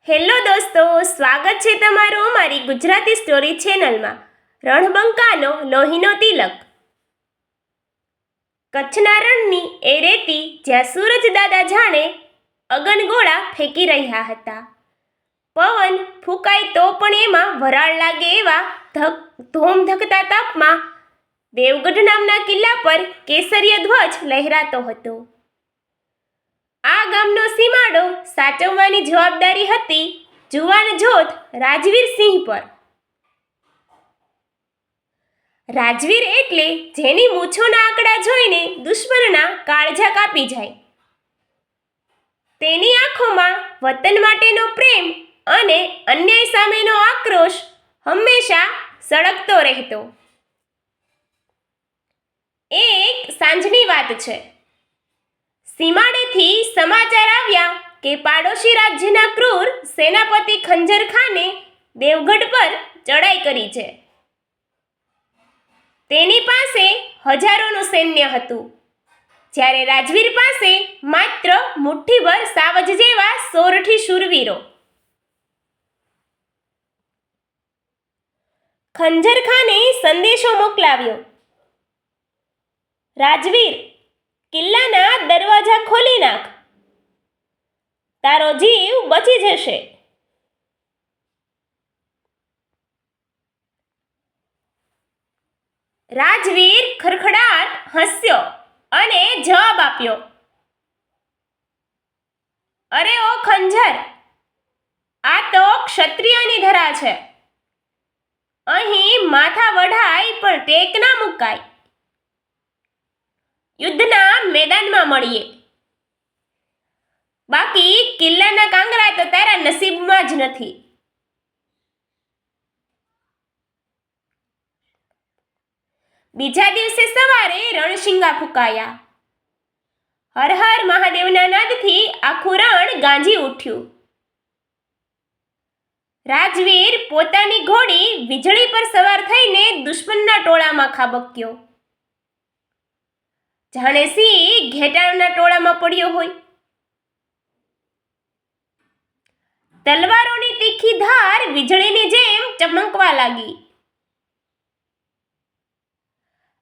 Hello દોસ્તો, સ્વાગત છે તમારું મારી ગુજરાતી સ્ટોરી ચેનલમાં. રણબંકાનો લોહીનો તિલક. કચ્છના રણની એ રેતી જ્યાં સૂરજ દાદા જાણે અગનગોળા ફેંકી રહ્યા હતા. પવન ફૂંકાય તો પણ એમાં વરાળ લાગે એવા ધોમધકતા તાપમાં દેવગઢ નામના કિલ્લા પર કેસરીય ધ્વજ લહેરાતો હતો. આ ગામનો સીમાડો સાચવવાની જવાબદારી હતી જુવાન જોધ રાજવીર સિંહ પર. રાજવીર એટલે જેની મૂછોના આંકડા જોઈને દુશ્મનના કાળજા કાપી જાય. તેની આંખોમાં વતન માટેનો પ્રેમ અને અન્યાય સામેનો આક્રોશ હંમેશા સળગતો રહેતો. એક સાંજની વાત છે. સીમાડેથી સમાચાર આવ્યા કે પાડોશી રાજ્યના ક્રૂર સેનાપતિ ખંજર ખાને દેવગઢ પર ચડાઈ કરી છે. તેની પાસે હજારોનું સૈન્ય હતું, જ્યારે રાજવીર પાસે માત્ર મુઠ્ઠીભર સાવજ જેવા સોરઠી શૂરવીરો. ખંજર ખાને સંદેશો મોકલાવ્યો, રાજવીર, કિલ્લાના દરવાજા ખોલી નાખ, તારો જીવ બચી જશે. રાજવીર ખડખડાટ હસ્યો અને જવાબ આપ્યો, અરે ઓ ખંજર, આ તો ક્ષત્રિયની ધરા છે. અહીં માથા વઢાય પણ ટેક ના મુકાય. યુદ્ધના મેદાનમાં મળીએ, બાકી કિલ્લાના કાંગરા તો તારા નસીબમાં જ નથી. બીજા દિવસે સવારે રણશીંગા ફૂંકાયા. હર હર મહાદેવના નાદથી આખું રણ ગાંજી ઉઠ્યું. રાજવીર પોતાની ઘોડી વીજળી પર સવાર થઈને દુશ્મનના ટોળામાં ખાબક્યો. જાણે સિંહ ઘેટાળના ટોળામાં પડ્યો હોય. તલવારોની તીખી ધાર વીજળીની જેમ ચમકવા લાગી.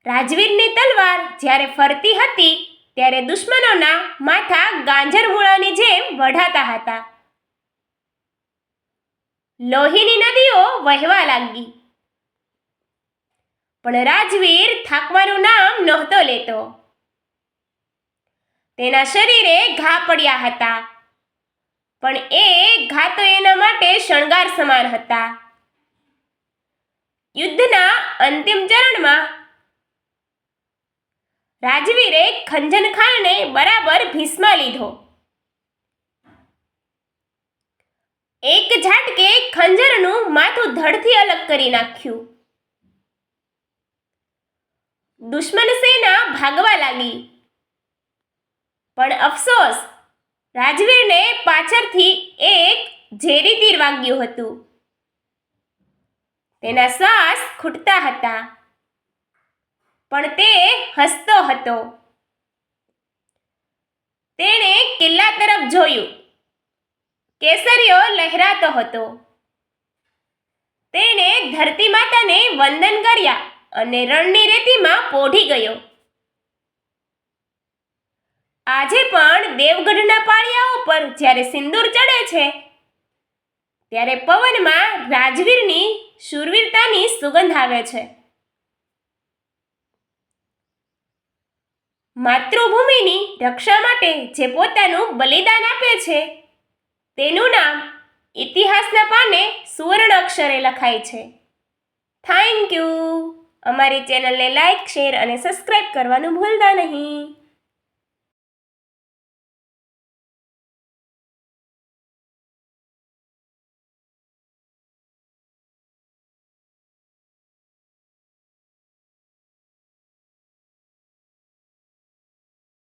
રાજવીરની તલવાર જ્યારે ફરતી હતી ત્યારે દુશ્મનોના માથા ગાંજરમૂળાની જેમ વઢાતા હતા. લોહીની નદીઓ વહેવા લાગી. પણ રાજવીર થાકવાનું નામ નહોતો લેતો. તેના શરીરે ઘા પડ્યા હતા, પણ એ ઘા તો એના માટે શણગાર સમાન હતા. યુદ્ધના અંતિમ ચરણમાં રાજવીરે ખંજર ખાનને બરાબર ભીસમાં લીધો. એક ઝાટકે ખંજરનું માથું ધડથી અલગ કરી નાખ્યું. દુશ્મન સેના ભાગવા લાગી, પણ અફસોસ, રાજવીરને પાછળથી એક ઝેરી તીર વાગ્યું હતું. તેના શ્વાસ ખૂટતા હતા, પણ તે હસતો હતો. તેણે કિલ્લા તરફ જોયું. કેસરીયો લહેરાતો હતો. તેણે ધરતી માતાને વંદન કર્યા અને રણની રેતીમાં પોઢી ગયો. આજે પણ દેવગઢના પાળિયાઓ પર જ્યારે સિંદૂર ચડે છે, ત્યારે પવનમાં રાજવીરની શૂરવીરતાની સુગંધ આવે છે. માતૃભૂમિની રક્ષા માટે જે પોતાનું બલિદાન આપે છે, તેનું નામ ઇતિહાસના પાને સુવર્ણ અક્ષરે લખાય છે. Thank you. અમારી ચેનલને લાઈક, શેર અને સબસ્ક્રાઈબ કરવાનું ભૂલતા નહીં.